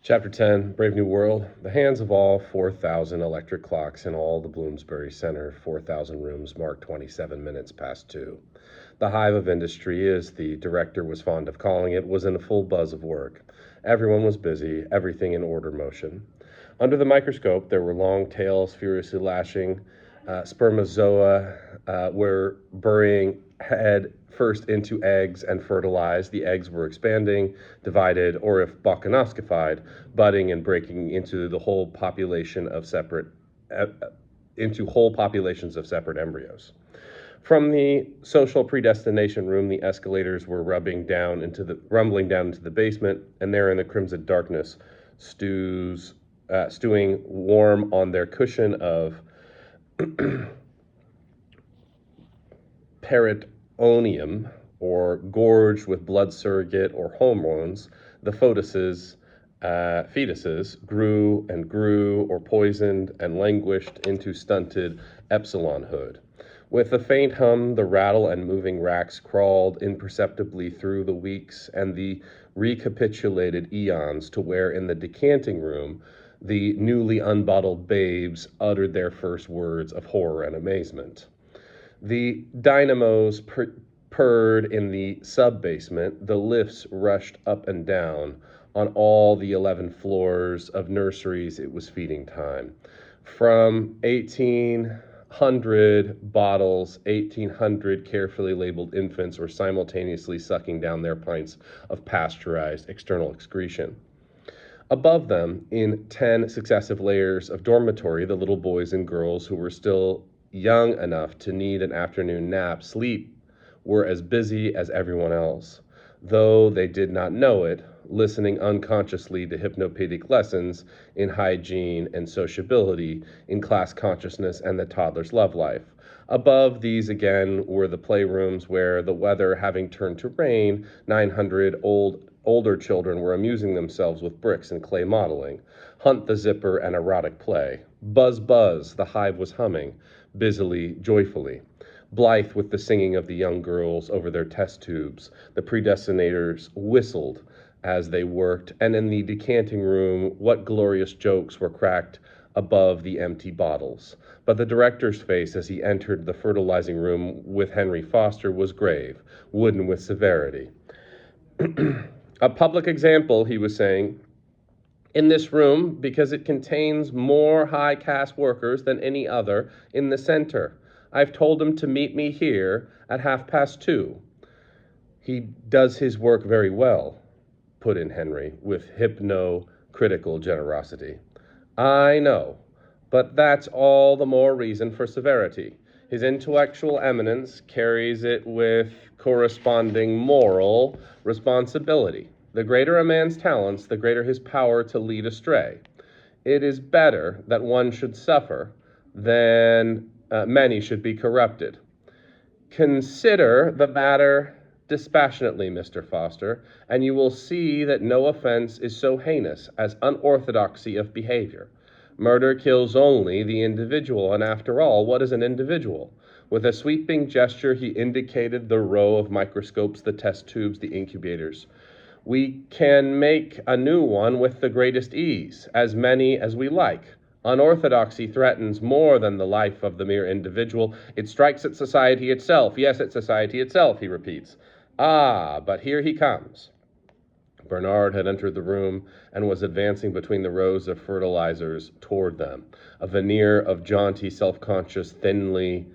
Chapter 10, Brave New World. The hands of all 4,000 electric clocks in all the Bloomsbury Center, 4,000 rooms, marked 27 minutes past 2. The hive of industry, as the director was fond of calling it, was in a full buzz of work. Everyone was busy, everything in order motion. Under the microscope, there were long tails furiously lashing. Spermatozoa were burying head first into eggs and fertilized. The eggs were expanding, divided, or if balkanoscopied, budding and breaking into the whole population of separate into whole populations of separate embryos. From the social predestination room, the escalators were rumbling down into the basement, and there in the crimson darkness, stewing warm on their cushion of peritoneum, or gorged with blood surrogate or hormones, the fetuses grew and grew, or poisoned and languished into stunted epsilonhood. With a faint hum, the rattle and moving racks crawled imperceptibly through the weeks and the recapitulated eons to where in the decanting room the newly unbottled babes uttered their first words of horror and amazement. The dynamos purred in the sub-basement, the lifts rushed up and down. On all the 11 floors of nurseries, it was feeding time. From 1,800 bottles, 1,800 carefully labeled infants were simultaneously sucking down their pints of pasteurized external excretion. Above them, in 10 successive layers of dormitory, the little boys and girls who were still young enough to need an afternoon sleep, were as busy as everyone else, though they did not know it, listening unconsciously to hypnopedic lessons in hygiene and sociability, in class consciousness and the toddler's love life. Above these again were the playrooms where, the weather having turned to rain, 900 older children were amusing themselves with bricks and clay modeling, hunt the zipper and erotic play. Buzz, buzz, the hive was humming, busily, joyfully. Blithe with the singing of the young girls over their test tubes, the predestinators whistled as they worked, and in the decanting room, what glorious jokes were cracked above the empty bottles. But the director's face as he entered the fertilizing room with Henry Foster was grave, wooden with severity. A public example, he was saying, in this room, because it contains more high caste workers than any other in the center. I've told him to meet me here at 2:30. He does his work very well, put in Henry, with hypnocritical generosity. I know, but that's all the more reason for severity. His intellectual eminence carries it with corresponding moral responsibility. The greater a man's talents, the greater his power to lead astray. It is better that one should suffer than many should be corrupted. Consider the matter dispassionately, Mr. Foster, and you will see that no offense is so heinous as unorthodoxy of behavior. Murder kills only the individual, and after all, what is an individual? With a sweeping gesture, he indicated the row of microscopes, the test tubes, the incubators. We can make a new one with the greatest ease, as many as we like. Unorthodoxy threatens more than the life of the mere individual. It strikes at society itself. Yes, at society itself, he repeats. Ah, but here he comes. Bernard had entered the room and was advancing between the rows of fertilizers toward them. A veneer of jaunty self-confidence thinly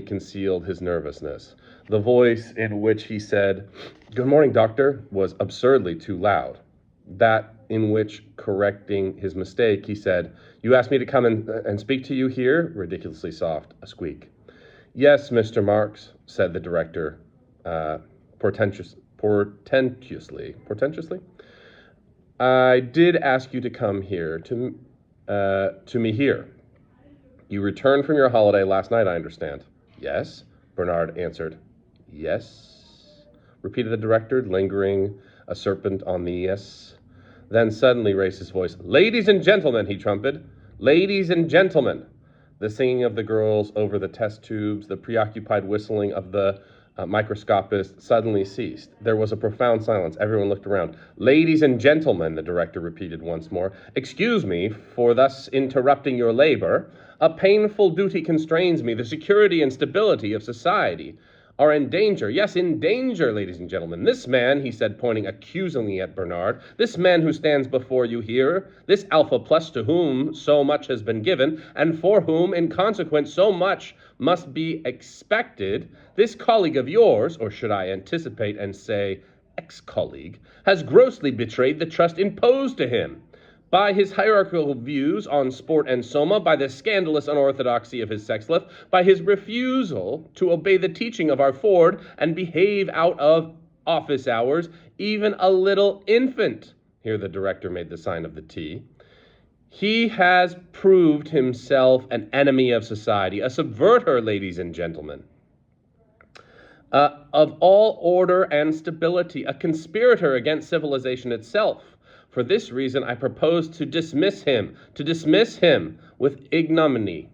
concealed his nervousness. The voice in which he said, "Good morning, doctor," was absurdly too loud. That in which, correcting his mistake, he said, "You asked me to come and speak to you here?" Ridiculously soft, a squeak. "Yes, Mr. Marks," said the director, portentously. "I did ask you to come here, to me here. You returned from your holiday last night, I understand." "Yes," Bernard answered. "Yes," repeated the director, lingering, a serpent on the yes. Then suddenly raised his voice. "Ladies and gentlemen," he trumpeted. "Ladies and gentlemen." The singing of the girls over the test tubes, the preoccupied whistling of the Microscopist suddenly ceased. There was a profound silence. Everyone looked around. "Ladies and gentlemen," the director repeated once more, "excuse me for thus interrupting your labor. A painful duty constrains me. The security and stability of society are in danger. Yes, in danger, ladies and gentlemen. This man," he said, pointing accusingly at Bernard, "this man who stands before you here, this Alpha Plus to whom so much has been given, and for whom, in consequence, so much must be expected, this colleague of yours, or should I anticipate and say ex-colleague, has grossly betrayed the trust imposed to him by his hierarchical views on sport and soma, by the scandalous unorthodoxy of his sex life, by his refusal to obey the teaching of our Ford and behave out of office hours, even a little infant." Here the director made the sign of the T. "He has proved himself an enemy of society, a subverter, ladies and gentlemen, of all order and stability, a conspirator against civilization itself. For this reason, I propose to dismiss him with ignominy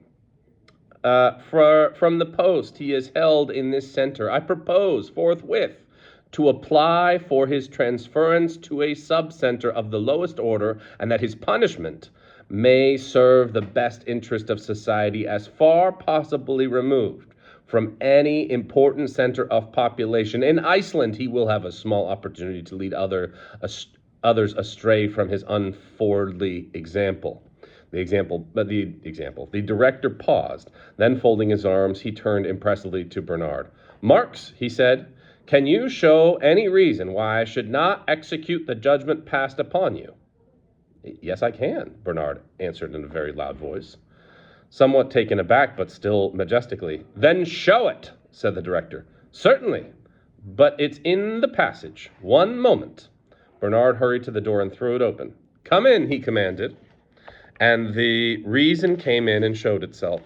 from the post he is held in this center. I propose forthwith to apply for his transference to a sub-center of the lowest order, and that his punishment may serve the best interest of society as far possibly removed from any important center of population. In Iceland, he will have a small opportunity to lead others astray from his unfordly example. The director paused. Then, folding his arms, he turned impressively to Bernard. "Marx," he said, "can you show any reason why I should not execute the judgment passed upon you?" "Yes, I can," Bernard answered in a very loud voice, somewhat taken aback, but still majestically. "Then show it," said the director. "Certainly, but it's in the passage. One moment." Bernard hurried to the door and threw it open. "Come in," he commanded. And the reason came in and showed itself.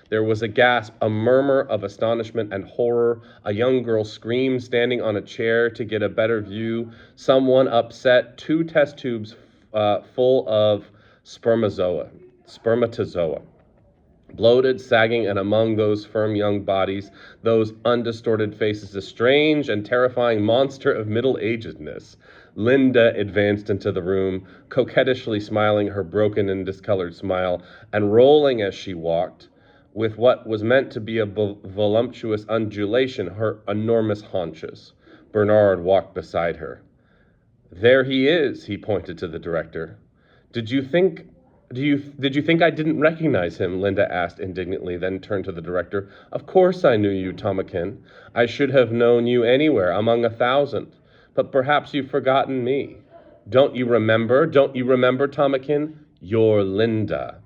There was a gasp, a murmur of astonishment and horror. A young girl screamed, standing on a chair to get a better view. Someone upset 2 test tubes full of spermatozoa. Bloated, sagging, and among those firm young bodies, those undistorted faces, a strange and terrifying monster of middle-agedness. Linda advanced into the room, coquettishly smiling her broken and discolored smile, and rolling as she walked, with what was meant to be a voluptuous undulation, her enormous haunches. Bernard walked beside her. "There he is," he pointed to the director. Did you think I didn't recognize him?" Linda asked indignantly, then turned to the director. "Of course I knew you, Tomakin. I should have known you anywhere, among 1,000. But perhaps you've forgotten me. Don't you remember, Tomakin? You're Linda."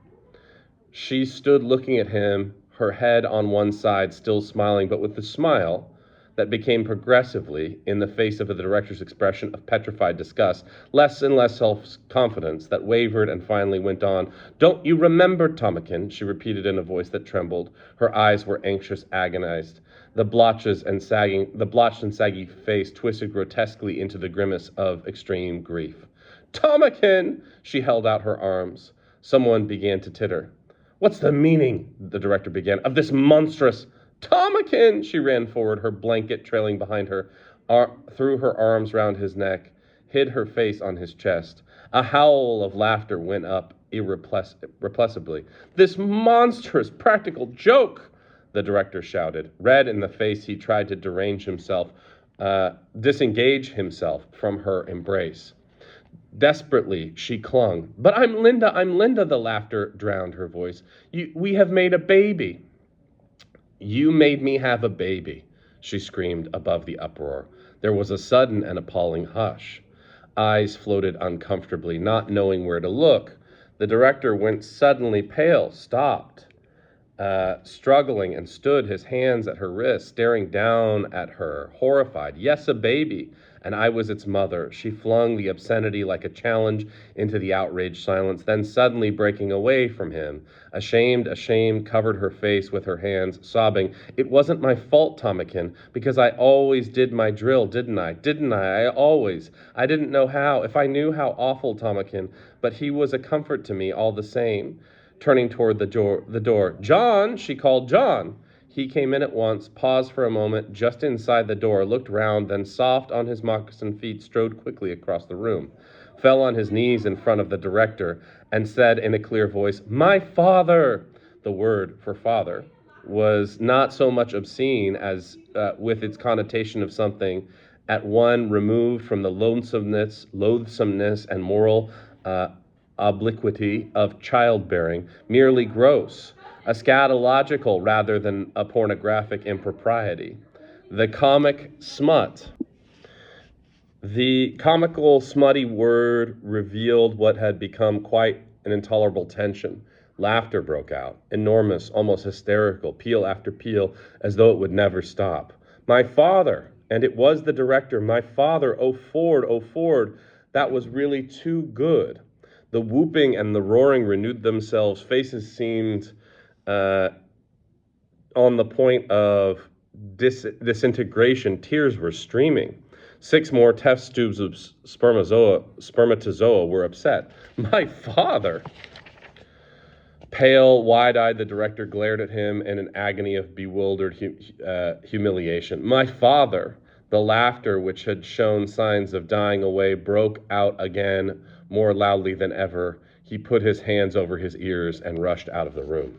She stood looking at him, her head on one side, still smiling, but with the smile that became progressively, in the face of the director's expression of petrified disgust, less and less self-confidence, that wavered and finally went on. "Don't you remember, Tomakin?" she repeated in a voice that trembled. Her eyes were anxious, agonized. The blotched and saggy face twisted grotesquely into the grimace of extreme grief. "Tomakin!" She held out her arms. Someone began to titter. "What's the meaning," the director began, "of this monstrous—" "Tomakin!" She ran forward, her blanket trailing behind her, threw her arms round his neck, hid her face on his chest. A howl of laughter went up irrepressibly. "This monstrous practical joke!" the director shouted. Red in the face, he tried to disengage himself from her embrace. Desperately, she clung. "But I'm Linda," the laughter drowned her voice. "We have made a baby." "You made me have a baby," she screamed above the uproar. There was a sudden and appalling hush. Eyes floated uncomfortably, not knowing where to look. The director went suddenly pale, stopped, struggling, and stood, his hands at her wrists, staring down at her, horrified. "Yes, a baby, and I was its mother." She flung the obscenity like a challenge into the outraged silence, then suddenly breaking away from him, ashamed, covered her face with her hands, sobbing. "It wasn't my fault, Tomakin, because I always did my drill, didn't I? I didn't know how. If I knew how awful, Tomakin, but he was a comfort to me all the same." Turning toward the door. "John," she called. "John." He came in at once, paused for a moment just inside the door, looked round, then soft on his moccasined feet strode quickly across the room, fell on his knees in front of the director, and said in a clear voice, "My father!" The word for father was not so much obscene as with its connotation of something at one removed from the loathsomeness and moral obliquity of childbearing, merely gross, a scatological rather than a pornographic impropriety. The comic smut. The comical, smutty word revealed what had become quite an intolerable tension. Laughter broke out, enormous, almost hysterical, peal after peal, as though it would never stop. My father, and it was the director, my father, oh Ford, that was really too good. The whooping and the roaring renewed themselves. Faces seemed on the point of disintegration. Tears were streaming. 6 more test tubes of spermatozoa were upset. My father! Pale, wide-eyed, the director glared at him in an agony of bewildered humiliation. My father! The laughter, which had shown signs of dying away, broke out again more loudly than ever. He put his hands over his ears and rushed out of the room.